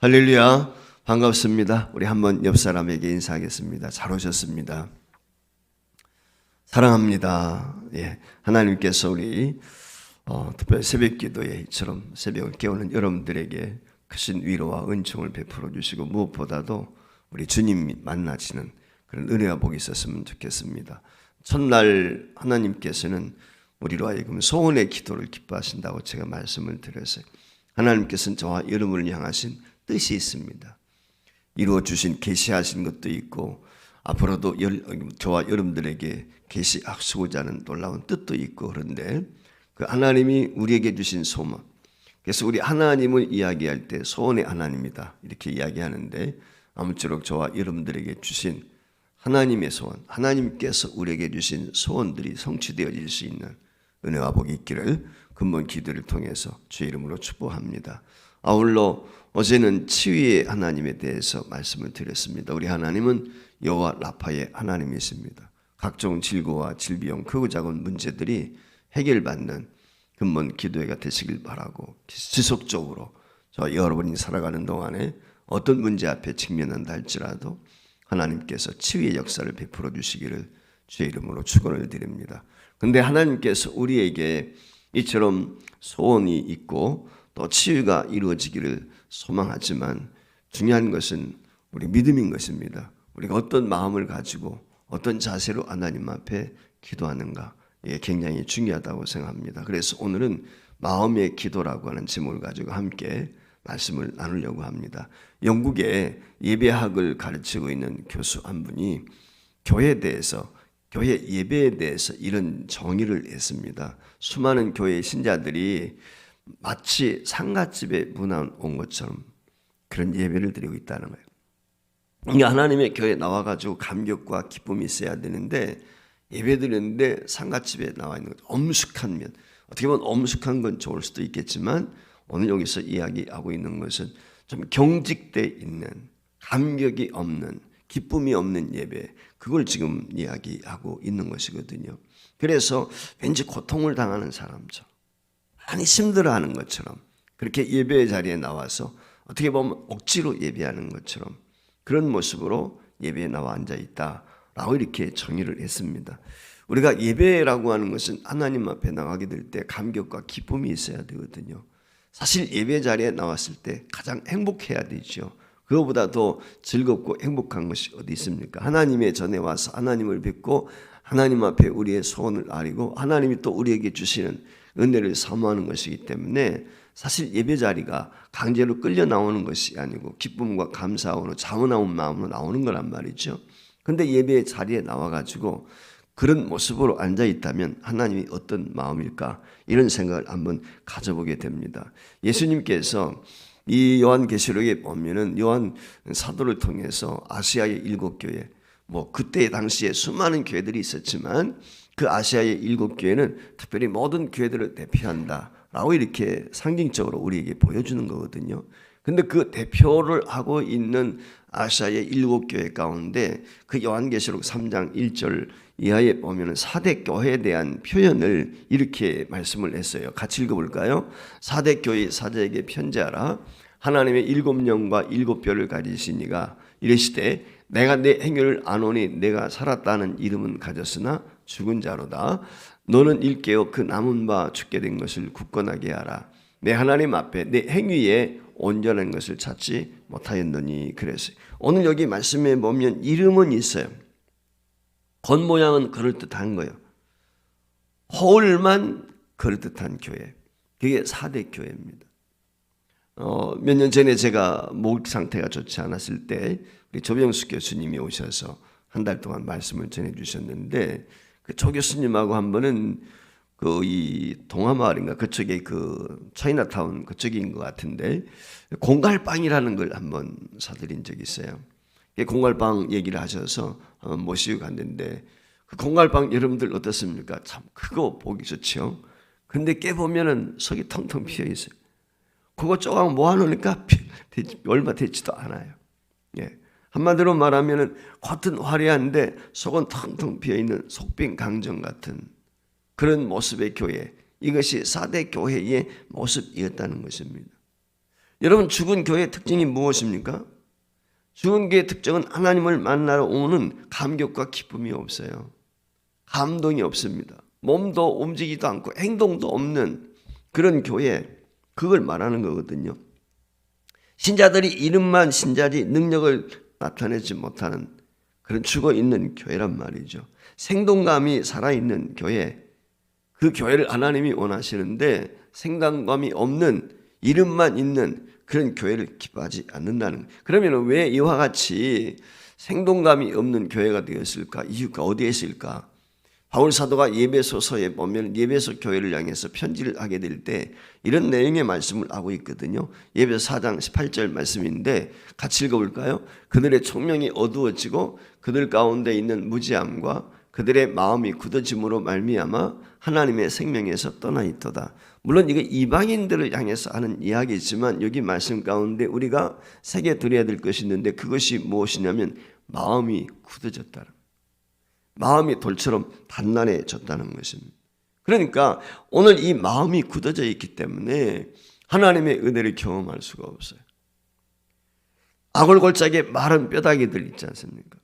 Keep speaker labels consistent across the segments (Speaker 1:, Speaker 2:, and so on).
Speaker 1: 할렐루야, 반갑습니다. 우리 한번 옆 사람에게 인사하겠습니다. 잘 오셨습니다. 사랑합니다. 하나님께서 우리 특별히 새벽 기도에 이처럼 새벽을 깨우는 여러분들에게 크신 위로와 은총을 베풀어 주시고 무엇보다도 우리 주님 만나시는 그런 은혜와 복이 있었으면 좋겠습니다. 첫날 하나님께서는 우리로 하여금 소원의 기도를 기뻐하신다고 제가 말씀을 드렸어요. 하나님께서는 저와 여러분을 향하신 뜻이 있습니다. 이루어 주신 계시하신 것도 있고 앞으로도 저와 여러분들에게 계시하시고자 하는 놀라운 뜻도 있고, 그런데 그 하나님이 우리에게 주신 소망, 그래서 우리 하나님을 이야기할 때 소원의 하나님이다 이렇게 이야기하는데, 아무쪼록 저와 여러분들에게 주신 하나님의 소원, 하나님께서 우리에게 주신 소원들이 성취되어질 수 있는 은혜와 복이 있기를 근본 기도를 통해서 주의 이름으로 축복합니다. 아울러 어제는 치유의 하나님에 대해서 말씀을 드렸습니다. 우리 하나님은 여호와 라파의 하나님이십니다. 각종 질고와 질병, 크고 작은 문제들이 해결받는 근본 기도회가 되시길 바라고, 지속적으로 저 여러분이 살아가는 동안에 어떤 문제 앞에 직면한다 할지라도 하나님께서 치유의 역사를 베풀어 주시기를 주의 이름으로 축원을 드립니다. 그런데 하나님께서 우리에게 이처럼 소원이 있고 또 치유가 이루어지기를 소망하지만 중요한 것은 우리 믿음인 것입니다. 우리가 어떤 마음을 가지고 어떤 자세로 하나님 앞에 기도하는가, 이게 굉장히 중요하다고 생각합니다. 그래서 오늘은 마음의 기도라고 하는 제목을 가지고 함께 말씀을 나누려고 합니다. 영국의 예배학을 가르치고 있는 교수 한 분이 교회에 대해서, 교회 예배에 대해서 이런 정의를 했습니다. 수많은 교회 신자들이 마치 상갓집에 문안 온 것처럼 그런 예배를 드리고 있다는 거예요. 그러니까 하나님의 교회에 나와가지고 감격과 기쁨이 있어야 되는데, 예배 드리는데 상갓집에 나와 있는 거죠. 엄숙한 면, 어떻게 보면 엄숙한 건 좋을 수도 있겠지만 오늘 여기서 이야기하고 있는 것은 좀 경직돼 있는, 감격이 없는, 기쁨이 없는 예배, 그걸 지금 이야기하고 있는 것이거든요. 그래서 왠지 고통을 당하는 사람처럼, 많이 힘들어하는 것처럼, 그렇게 예배의 자리에 나와서 어떻게 보면 억지로 예배하는 것처럼 그런 모습으로 예배에 나와 앉아있다라고 이렇게 정의를 했습니다. 우리가 예배라고 하는 것은 하나님 앞에 나가게 될 때 감격과 기쁨이 있어야 되거든요. 사실 예배 자리에 나왔을 때 가장 행복해야 되죠. 그거보다 더 즐겁고 행복한 것이 어디 있습니까? 하나님의 전에 와서 하나님을 뵙고 하나님 앞에 우리의 소원을 아뢰고 하나님이 또 우리에게 주시는 은혜를 사모하는 것이기 때문에 사실 예배 자리가 강제로 끌려 나오는 것이 아니고 기쁨과 감사하고 자원하는 마음으로 나오는 거란 말이죠. 그런데 예배 자리에 나와가지고 그런 모습으로 앉아있다면 하나님이 어떤 마음일까, 이런 생각을 한번 가져보게 됩니다. 예수님께서 이 요한계시록에 보면은 요한 사도를 통해서 아시아의 7교회, 그때 당시에 수많은 교회들이 있었지만 그 아시아의 7교회는 특별히 모든 교회들을 대표한다라고 이렇게 상징적으로 우리에게 보여주는 거거든요. 근데 그 대표를 하고 있는 아시아의 7교회 가운데 그 요한계시록 3장 1절 이하에 보면 4대 교회에 대한 표현을 이렇게 말씀을 했어요. 같이 읽어볼까요? 4대 교회 사자에게 편지하라. 하나님의 7영과 7뼈를 가지신 이가 이르시되 내가 내 행위를 아노니 내가 살았다는 이름은 가졌으나 죽은 자로다. 너는 일깨어 그 남은 바 죽게 된 것을 굳건하게 하라. 내 하나님 앞에 내 행위에 온전한 것을 찾지 못하였느니. 그랬어요. 오늘 여기 말씀에 보면 이름은 있어요. 겉모양은 그럴듯한 거예요. 허울만 그럴듯한 교회, 그게 4대 교회입니다. 몇 년 전에 제가 목 상태가 좋지 않았을 때 우리 조병수 교수님이 오셔서 한 달 동안 말씀을 전해 주셨는데, 그 조 교수님하고 한 번은 이 동아마을인가 그쪽에 그 차이나타운 그쪽인 것 같은데 공갈빵이라는 걸 한번 사드린 적이 있어요. 공갈빵 얘기를 하셔서 모시고 갔는데, 그 공갈빵 여러분들 어떻습니까? 참 크고 보기 좋죠. 근데 깨보면은 속이 텅텅 비어 있어요. 그거 조금 모아놓으니까 얼마 되지도 않아요. 한마디로 말하면은 겉은 화려한데 속은 텅텅 비어 있는 속빈 강정 같은 그런 모습의 교회, 이것이 4대 교회의 모습이었다는 것입니다. 여러분, 죽은 교회의 특징이 무엇입니까? 죽은 교회의 특징은 하나님을 만나러 오는 감격과 기쁨이 없어요. 감동이 없습니다. 몸도 움직이지도 않고 행동도 없는 그런 교회, 그걸 말하는 거거든요. 신자들이 이름만 신자지 능력을 나타내지 못하는 그런 죽어있는 교회란 말이죠. 생동감이 살아있는 교회, 그 교회를 하나님이 원하시는데 생동감이 없는 이름만 있는 그런 교회를 기뻐하지 않는다는 거예요. 그러면 왜 이와 같이 생동감이 없는 교회가 되었을까? 이유가 어디에 있을까? 바울 사도가 예배소서에 보면 예배소 교회를 향해서 편지를 하게 될 때 이런 내용의 말씀을 하고 있거든요. 예배소 4장 18절 말씀인데 같이 읽어볼까요? 그들의 총명이 어두워지고 그들 가운데 있는 무지함과 그들의 마음이 굳어짐으로 말미암아 하나님의 생명에서 떠나 있도다. 물론 이게 이방인들을 향해서 하는 이야기지만 여기 말씀 가운데 우리가 새겨들어야 될 것이 있는데 그것이 무엇이냐면 마음이 굳어졌다는, 마음이 돌처럼 단단해졌다는 것입니다. 그러니까 오늘 이 마음이 굳어져 있기 때문에 하나님의 은혜를 경험할 수가 없어요. 아골골짜기에 마른 뼈다귀들 있지 않습니까?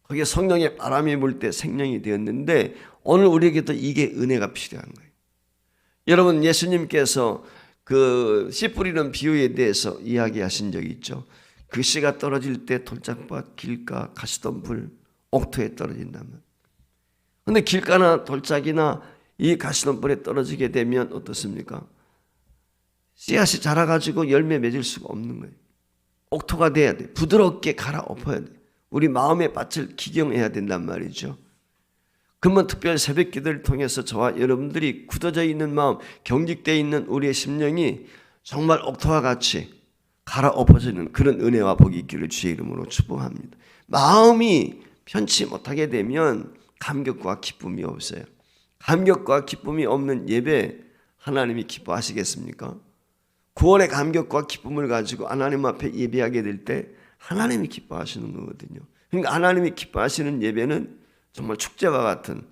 Speaker 1: 거기에 성령의 바람이 불 때 생명이 되었는데 오늘 우리에게도 이게 은혜가 필요한 거예요. 여러분, 예수님께서 그 씨 뿌리는 비유에 대해서 이야기하신 적이 있죠. 그 씨가 떨어질 때 돌짝밭, 길가, 가시덤불, 옥토에 떨어진다면, 근데 길가나 돌짝이나 이 가시덤불에 떨어지게 되면 어떻습니까? 씨앗이 자라가지고 열매 맺을 수가 없는 거예요. 옥토가 돼야 돼. 부드럽게 갈아엎어야 돼. 우리 마음의 밭을 기경해야 된단 말이죠. 그러면 특별 새벽 기도를 통해서 저와 여러분들이 굳어져 있는 마음, 경직되어 있는 우리의 심령이 정말 옥토와 같이 갈아엎어지는 그런 은혜와 복이 있기를 주의 이름으로 축복합니다. 마음이 편치 못하게 되면 감격과 기쁨이 없어요. 감격과 기쁨이 없는 예배 하나님이 기뻐하시겠습니까? 구원의 감격과 기쁨을 가지고 하나님 앞에 예배하게 될 때 하나님이 기뻐하시는 거거든요. 그러니까 하나님이 기뻐하시는 예배는 정말 축제와 같은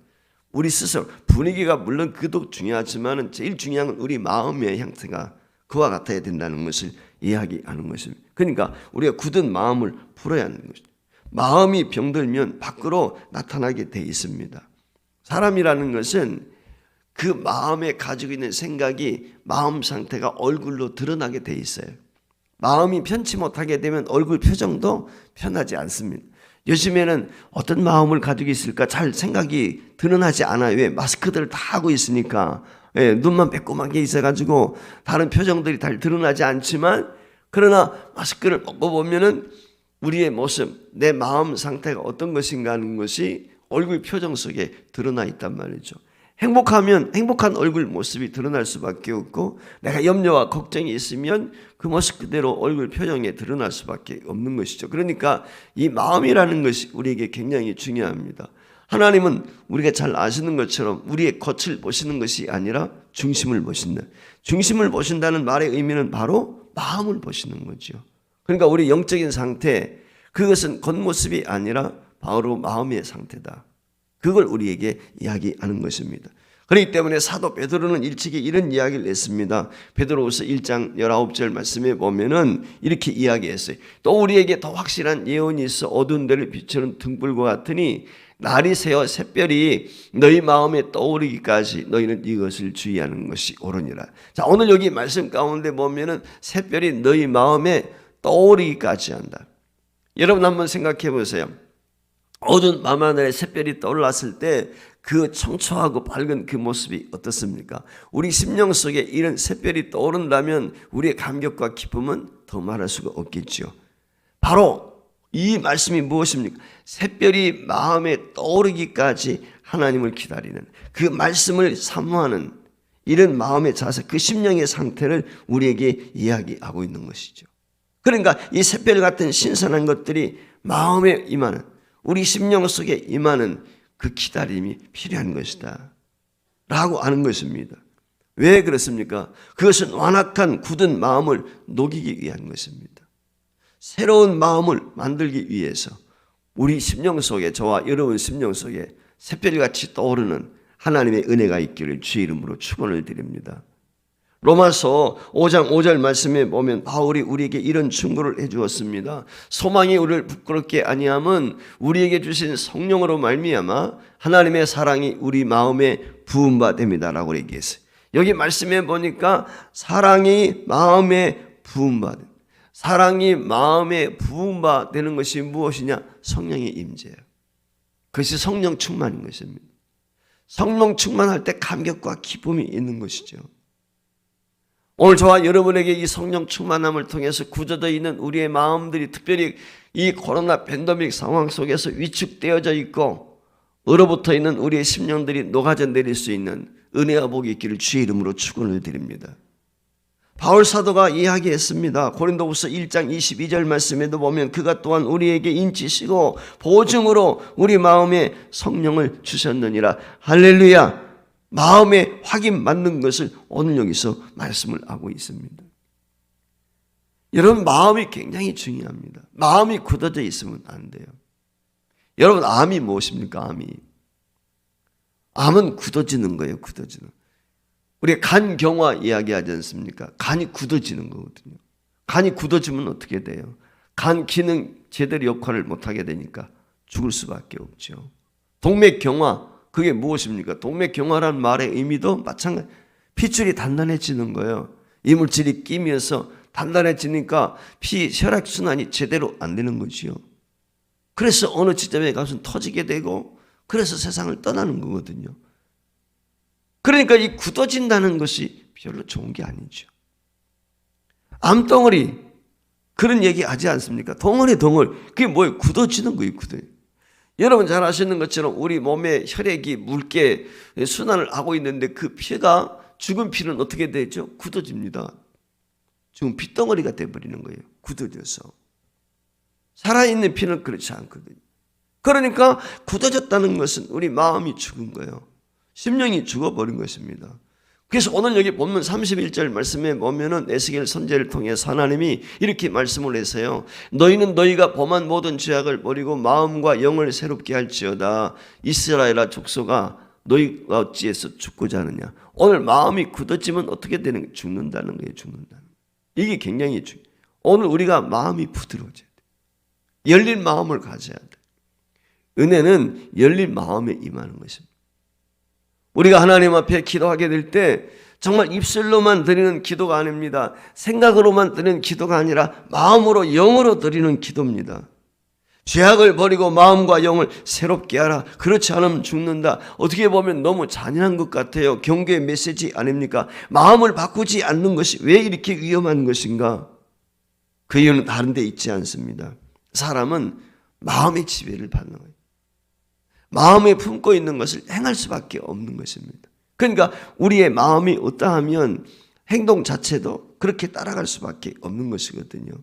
Speaker 1: 우리 스스로 분위기가 물론 그도 중요하지만 제일 중요한 건 우리 마음의 형태가 그와 같아야 된다는 것을 이야기하는 것입니다. 그러니까 우리가 굳은 마음을 풀어야 하는 것입니다. 마음이 병들면 밖으로 나타나게 돼 있습니다. 사람이라는 것은 그 마음에 가지고 있는 생각이 마음 상태가 얼굴로 드러나게 돼 있어요. 마음이 편치 못하게 되면 얼굴 표정도 편하지 않습니다. 요즘에는 어떤 마음을 가지고 있을까 잘 생각이 드러나지 않아요. 왜? 마스크들을 다 하고 있으니까. 예, 눈만 빼꼼하게 있어가지고 다른 표정들이 잘 드러나지 않지만 그러나 마스크를 벗고보면은 우리의 모습, 내 마음 상태가 어떤 것인가 하는 것이 얼굴 표정 속에 드러나 있단 말이죠. 행복하면 행복한 얼굴 모습이 드러날 수밖에 없고 내가 염려와 걱정이 있으면 그 모습 그대로 얼굴 표정에 드러날 수밖에 없는 것이죠. 그러니까 이 마음이라는 것이 우리에게 굉장히 중요합니다. 하나님은 우리가 잘 아시는 것처럼 우리의 겉을 보시는 것이 아니라 중심을 보신다. 중심을 보신다는 말의 의미는 바로 마음을 보시는 거죠. 그러니까 우리 영적인 상태, 그것은 겉모습이 아니라 바로 마음의 상태다. 그걸 우리에게 이야기하는 것입니다. 그렇기 때문에 사도 베드로는 일찍이 이런 이야기를 했습니다. 베드로후서 1장 19절 말씀에 보면은 이렇게 이야기했어요. 또 우리에게 더 확실한 예언이 있어 어두운 데를 비추는 등불과 같으니 날이 새어 샛별이 너희 마음에 떠오르기까지 너희는 이것을 주의하는 것이 옳으니라. 자, 오늘 여기 말씀 가운데 보면은 샛별이 너희 마음에 떠오르기까지 한다. 여러분 한번 생각해 보세요. 어두운 밤하늘에 샛별이 떠올랐을 때 그 청초하고 밝은 그 모습이 어떻습니까? 우리 심령 속에 이런 샛별이 떠오른다면 우리의 감격과 기쁨은 더 말할 수가 없겠죠. 바로 이 말씀이 무엇입니까? 샛별이 마음에 떠오르기까지 하나님을 기다리는 그 말씀을 사모하는 이런 마음의 자세, 그 심령의 상태를 우리에게 이야기하고 있는 것이죠. 그러니까 이 샛별 같은 신선한 것들이 마음에 임하는, 우리 심령 속에 임하는 그 기다림이 필요한 것이다 라고 하는 것입니다. 왜 그렇습니까? 그것은 완악한 굳은 마음을 녹이기 위한 것입니다. 새로운 마음을 만들기 위해서 우리 심령 속에, 저와 여러분 심령 속에 샛별같이 떠오르는 하나님의 은혜가 있기를 주의 이름으로 축원을 드립니다. 로마서 5장 5절 말씀에 보면 바울이 우리에게 이런 충고를 해 주었습니다. 소망이 우리를 부끄럽게 아니함은 우리에게 주신 성령으로 말미암아 하나님의 사랑이 우리 마음에 부은 바 됩니다라고 얘기했어요. 여기 말씀에 보니까 사랑이 마음에 부은 바, 사랑이 마음에 부은 바 되는 것이 무엇이냐? 성령의 임재예요. 그것이 성령 충만인 것입니다. 성령 충만할 때 감격과 기쁨이 있는 것이죠. 오늘 저와 여러분에게 이 성령 충만함을 통해서 굳어져 있는 우리의 마음들이 특별히 이 코로나 팬데믹 상황 속에서 위축되어져 있고 얼어붙어 있는 우리의 심령들이 녹아져 내릴 수 있는 은혜와 복이 있기를 주의 이름으로 축원을 드립니다. 바울 사도가 이야기했습니다. 고린도후서 1장 22절 말씀에도 보면 그가 또한 우리에게 인치시고 보증으로 우리 마음에 성령을 주셨느니라. 할렐루야. 마음에 확인 맞는 것을 오늘 여기서 말씀을 하고 있습니다. 여러분, 마음이 굉장히 중요합니다. 마음이 굳어져 있으면 안 돼요. 여러분, 암이 무엇입니까? 암은 굳어지는 거예요. 굳어지는. 우리가 간경화 이야기하지 않습니까? 간이 굳어지는 거거든요. 간이 굳어지면 어떻게 돼요? 간 기능 제대로 역할을 못하게 되니까 죽을 수밖에 없죠. 동맥경화, 그게 무엇입니까? 동맥경화라는 말의 의미도 마찬가지. 핏줄이 단단해지는 거예요. 이물질이 끼면서 단단해지니까 혈액순환이 제대로 안 되는 거지요. 그래서 어느 지점에 가서 터지게 되고 그래서 세상을 떠나는 거거든요. 그러니까 이 굳어진다는 것이 별로 좋은 게 아니죠. 암덩어리, 그런 얘기 하지 않습니까? 덩어리. 그게 뭐예요? 굳어지는 거예요. 여러분 잘 아시는 것처럼 우리 몸에 혈액이 묽게 순환을 하고 있는데 그 피가, 죽은 피는 어떻게 되죠? 굳어집니다. 죽은 핏덩어리가 돼버리는 거예요. 굳어져서. 살아있는 피는 그렇지 않거든요. 그러니까 굳어졌다는 것은 우리 마음이 죽은 거예요. 심령이 죽어버린 것입니다. 그래서 오늘 여기 본문 31절 말씀에 보면은 에스겔 선지자를 통해서 하나님이 이렇게 말씀을 해서요. 너희는 너희가 범한 모든 죄악을 버리고 마음과 영을 새롭게 할지어다. 이스라엘아 족속아 너희가 어찌해서 죽고자 하느냐. 오늘 마음이 굳어지면 어떻게 되는 거예요? 죽는다는 거예요. 죽는다는 거예요. 이게 굉장히 중요해요. 오늘 우리가 마음이 부드러워져야 돼요. 열린 마음을 가져야 돼요. 은혜는 열린 마음에 임하는 것입니다. 우리가 하나님 앞에 기도하게 될 때 정말 입술로만 드리는 기도가 아닙니다. 생각으로만 드리는 기도가 아니라 마음으로 영으로 드리는 기도입니다. 죄악을 버리고 마음과 영을 새롭게 하라. 그렇지 않으면 죽는다. 어떻게 보면 너무 잔인한 것 같아요. 경고의 메시지 아닙니까? 마음을 바꾸지 않는 것이 왜 이렇게 위험한 것인가? 그 이유는 다른 데 있지 않습니다. 사람은 마음의 지배를 받는 거예요. 마음에 품고 있는 것을 행할 수밖에 없는 것입니다. 그러니까 우리의 마음이 어떠하면 행동 자체도 그렇게 따라갈 수밖에 없는 것이거든요.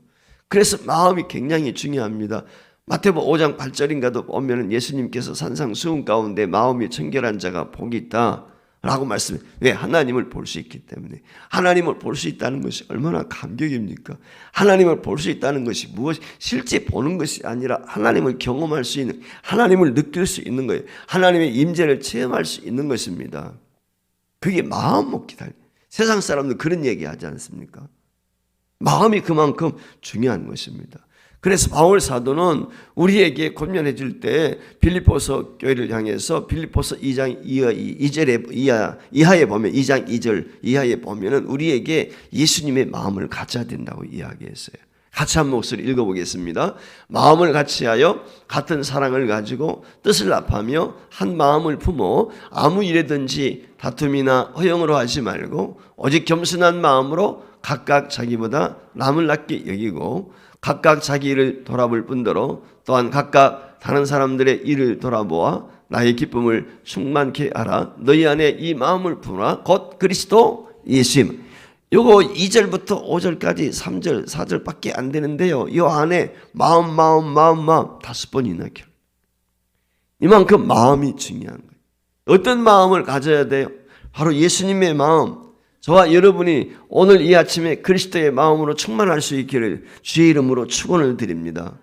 Speaker 1: 그래서 마음이 굉장히 중요합니다. 마태복음 5장 8절인가도 보면 예수님께서 산상수훈 가운데 마음이 청결한 자가 복이 있다 라고 말씀해. 왜? 하나님을 볼 수 있기 때문에. 하나님을 볼 수 있다는 것이 얼마나 감격입니까? 하나님을 볼 수 있다는 것이 무엇이 실제 보는 것이 아니라 하나님을 경험할 수 있는, 하나님을 느낄 수 있는 거예요. 하나님의 임재를 체험할 수 있는 것입니다. 그게 마음 먹기다. 세상 사람들 그런 얘기 하지 않습니까? 마음이 그만큼 중요한 것입니다. 그래서 바울 사도는 우리에게 권면해 줄 때 빌립보서 교회를 향해서 빌립보서 2장 2절에 이하에 보면 2장 2절 이하에 보면은 우리에게 예수님의 마음을 갖춰야 된다고 이야기했어요. 같이 한 목소리 읽어보겠습니다. 마음을 같이하여 같은 사랑을 가지고 뜻을 합하며 한 마음을 품어 아무 일에든지 다툼이나 허영으로 하지 말고 오직 겸손한 마음으로 각각 자기보다 남을 낫게 여기고 각각 자기 일을 돌아볼 뿐더러 또한 각각 다른 사람들의 일을 돌아보아 나의 기쁨을 충만케 하라. 너희 안에 이 마음을 품으라. 곧 그리스도 예수님. 요거 2절부터 5절까지 3절 4절밖에 안 되는데요. 이 안에 마음 5번이나 켜. 이만큼 마음이 중요한 거예요. 어떤 마음을 가져야 돼요? 바로 예수님의 마음. 저와 여러분이 오늘 이 아침에 그리스도의 마음으로 충만할 수 있기를 주의 이름으로 축원을 드립니다.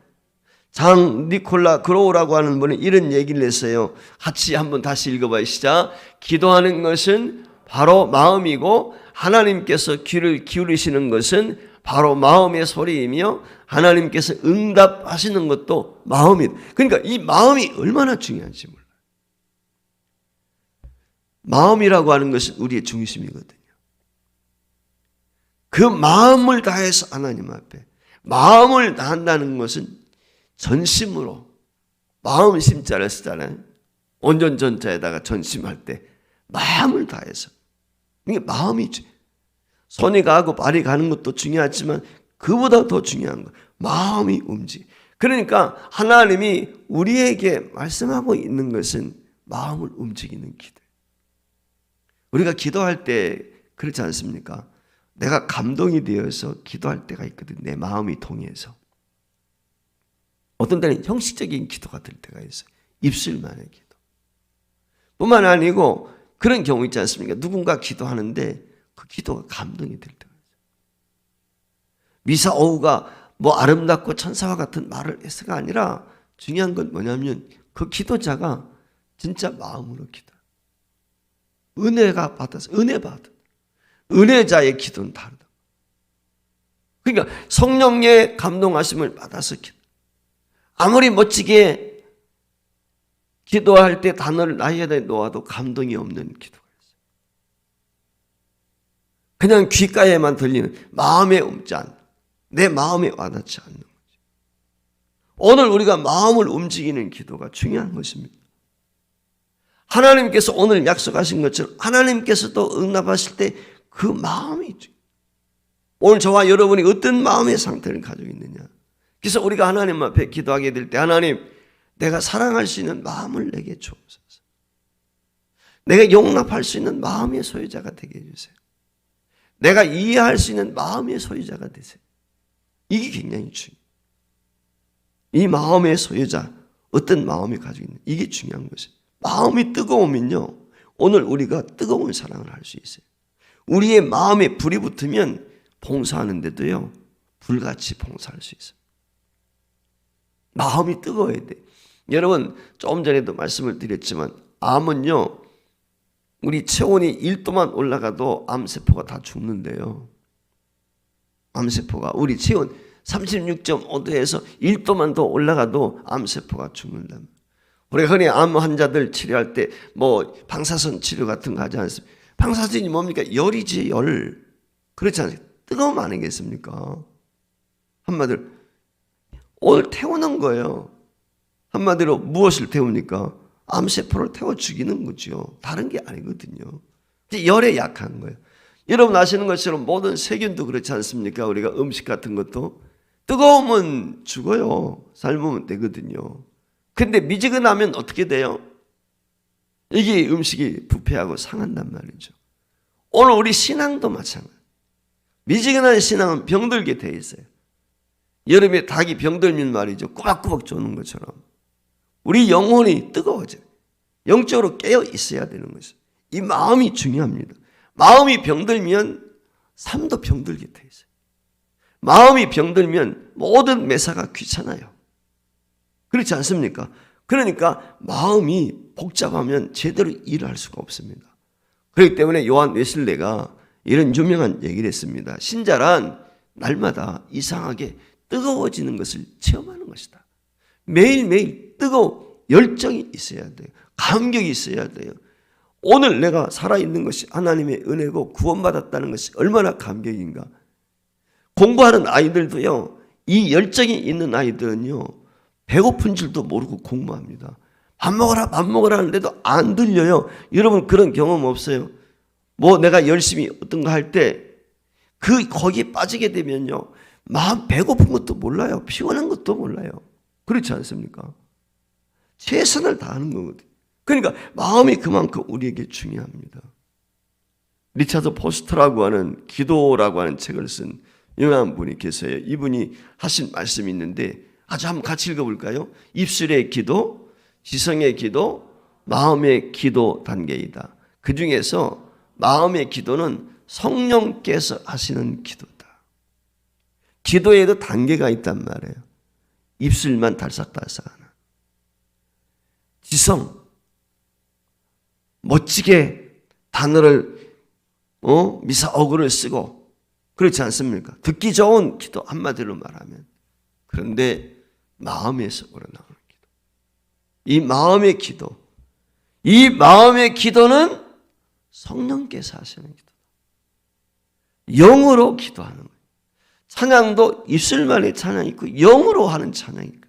Speaker 1: 장 니콜라 그로우라고 하는 분이 이런 얘기를 했어요. 같이 한번 다시 읽어봐요. 시작. 기도하는 것은 바로 마음이고 하나님께서 귀를 기울이시는 것은 바로 마음의 소리이며 하나님께서 응답하시는 것도 마음이다. 그러니까 이 마음이 얼마나 중요한지 몰라요. 마음이라고 하는 것은 우리의 중심이거든요. 그 마음을 다해서 하나님 앞에 마음을 다한다는 것은 전심으로 마음 심자를 쓰잖아요. 온전 전자에다가 전심할 때 마음을 다해서 이게 마음이지. 손이 가고 발이 가는 것도 중요하지만 그보다 더 중요한 건 마음이 움직여. 그러니까 하나님이 우리에게 말씀하고 있는 것은 마음을 움직이는 기도. 우리가 기도할 때 그렇지 않습니까? 내가 감동이 되어서 기도할 때가 있거든. 내 마음이 통해서. 어떤 때는 형식적인 기도가 될 때가 있어요. 입술만의 기도. 뿐만 아니고 그런 경우 있지 않습니까? 누군가 기도하는데 그 기도가 감동이 될 때가 있어요. 미사 오후가 뭐 아름답고 천사와 같은 말을 해서가 아니라 중요한 건 뭐냐면 그 기도자가 진짜 마음으로 기도. 은혜가 받아서 은혜 받은 은혜자의 기도는 다르다. 그러니까 성령의 감동하심을 받아서 기도. 아무리 멋지게 기도할 때 단어를 나에다 놓아도 감동이 없는 기도가 있어요. 그냥 귓가에만 들리는 마음에 옮지 않는, 내 마음에 와닿지 않는 거죠. 오늘 우리가 마음을 움직이는 기도가 중요한 것입니다. 하나님께서 오늘 약속하신 것처럼 하나님께서도 응답하실 때 그 마음이 오늘 저와 여러분이 어떤 마음의 상태를 가지고 있느냐. 그래서 우리가 하나님 앞에 기도하게 될 때 하나님 내가 사랑할 수 있는 마음을 내게 주옵소서. 내가 용납할 수 있는 마음의 소유자가 되게 해주세요. 내가 이해할 수 있는 마음의 소유자가 되세요. 이게 굉장히 중요해요. 이 마음의 소유자 어떤 마음이 가지고 있는 이게 중요한 것이에요. 마음이 뜨거우면요 오늘 우리가 뜨거운 사랑을 할 수 있어요. 우리의 마음에 불이 붙으면 봉사하는데도요 불같이 봉사할 수 있어요. 마음이 뜨거워야 돼. 여러분 조금 전에도 말씀을 드렸지만 암은요 우리 체온이 1도만 올라가도 암세포가 다 죽는데요. 암세포가 우리 체온 36.5도에서 1도만 더 올라가도 암세포가 죽는다. 우리가 흔히 암 환자들 치료할 때 뭐 방사선 치료 같은 거 하지 않습니까? 방사선이 뭡니까? 열이지 열. 그렇지 않습니까? 뜨거움 아니겠습니까? 한마디로 오늘 태우는 거예요. 한마디로 무엇을 태웁니까? 암세포를 태워 죽이는 거죠. 다른 게 아니거든요. 열에 약한 거예요. 여러분 아시는 것처럼 모든 세균도 그렇지 않습니까? 우리가 음식 같은 것도 뜨거우면 죽어요. 삶으면 되거든요. 근데 미지근하면 어떻게 돼요? 이게 음식이 부패하고 상한단 말이죠. 오늘 우리 신앙도 마찬가지예요. 미지근한 신앙은 병들게 돼 있어요. 여름에 닭이 병들면 말이죠. 꼬박꼬박 쪼는 것처럼 우리 영혼이 뜨거워져요. 영적으로 깨어 있어야 되는 것이에요. 이 마음이 중요합니다. 마음이 병들면 삶도 병들게 돼 있어요. 마음이 병들면 모든 매사가 귀찮아요. 그렇지 않습니까? 그러니까 마음이 복잡하면 제대로 일을 할 수가 없습니다. 그렇기 때문에 요한 웨슬레가 이런 유명한 얘기를 했습니다. 신자란 날마다 이상하게 뜨거워지는 것을 체험하는 것이다. 매일매일 열정이 있어야 돼요. 감격이 있어야 돼요. 오늘 내가 살아있는 것이 하나님의 은혜고 구원받았다는 것이 얼마나 감격인가. 공부하는 아이들도요. 이 열정이 있는 아이들은요. 배고픈 줄도 모르고 공부합니다. 밥 먹으라 하는데도 안 들려요. 여러분 그런 경험 없어요? 뭐 내가 열심히 어떤 거 할 때 거기에 빠지게 되면요. 마음 배고픈 것도 몰라요. 피곤한 것도 몰라요. 그렇지 않습니까? 최선을 다하는 거거든요. 그러니까 마음이 그만큼 우리에게 중요합니다. 리차드 포스터라고 하는 기도라고 하는 책을 쓴 유명한 분이 계세요. 이분이 하신 말씀이 있는데 아주 한번 같이 읽어볼까요? 입술의 기도, 지성의 기도, 마음의 기도 단계이다. 그 중에서 마음의 기도는 성령께서 하시는 기도다. 기도에도 단계가 있단 말이에요. 입술만 달싹달싹하나. 지성, 멋지게 단어를 미사오글을 쓰고 그렇지 않습니까? 듣기 좋은 기도 한마디로 말하면. 그런데 마음에서 우러나오는 기도. 이 마음의 기도. 이 마음의 기도는 성령께서 하시는 기도다. 영으로 기도하는 거예요. 찬양도 입술만의 찬양이 있고 영으로 하는 찬양이 있고.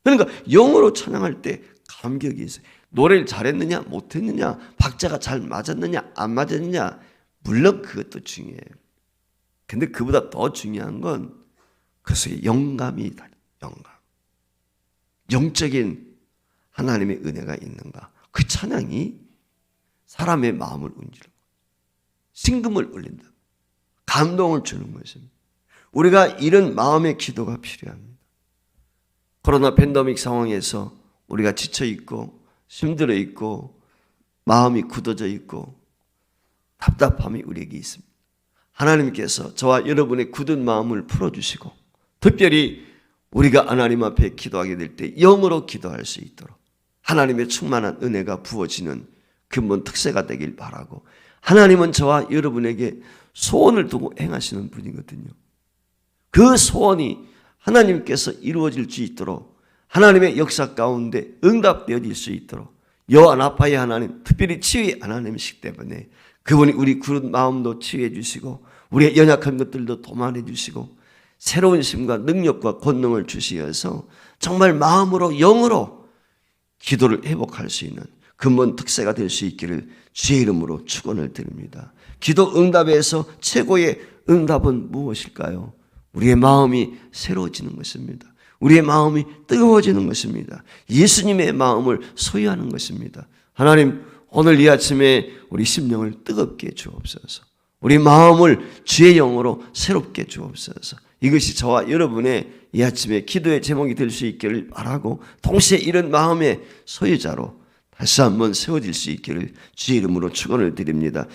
Speaker 1: 그러니까 영으로 찬양할 때 감격이 있어요. 노래를 잘했느냐 못했느냐, 박자가 잘 맞았느냐 안 맞았느냐, 물론 그것도 중요해요. 근데 그보다 더 중요한 건 그 속에 영감이다. 영감. 영적인 하나님의 은혜가 있는가. 그 찬양이 사람의 마음을 움직이는 거예요. 심금을 울린다. 감동을 주는 것입니다. 우리가 이런 마음의 기도가 필요합니다. 코로나 팬데믹 상황에서 우리가 지쳐 있고 힘들어 있고 마음이 굳어져 있고 답답함이 우리에게 있습니다. 하나님께서 저와 여러분의 굳은 마음을 풀어주시고 특별히 우리가 하나님 앞에 기도하게 될 때 영으로 기도할 수 있도록 하나님의 충만한 은혜가 부어지는 근본 특세가 되길 바라고, 하나님은 저와 여러분에게 소원을 두고 행하시는 분이거든요. 그 소원이 하나님께서 이루어질 수 있도록 하나님의 역사 가운데 응답되어질 수 있도록 여호와 라파의 하나님, 특별히 치유의 하나님이시기 때문에 그분이 우리 굳은 마음도 치유해 주시고 우리의 연약한 것들도 도만해 주시고 새로운 힘과 능력과 권능을 주시어서 정말 마음으로 영으로 기도를 회복할 수 있는 근본 특세가 될 수 있기를 주의 이름으로 축원을 드립니다. 기도 응답에서 최고의 응답은 무엇일까요? 우리의 마음이 새로워지는 것입니다. 우리의 마음이 뜨거워지는 것입니다. 예수님의 마음을 소유하는 것입니다. 하나님, 오늘 이 아침에 우리 심령을 뜨겁게 주옵소서. 우리 마음을 주의 영으로 새롭게 주옵소서. 이것이 저와 여러분의 이 아침에 기도의 제목이 될 수 있기를 바라고, 동시에 이런 마음의 소유자로 다시 한번 세워질 수 있기를 주의 이름으로 축원을 드립니다.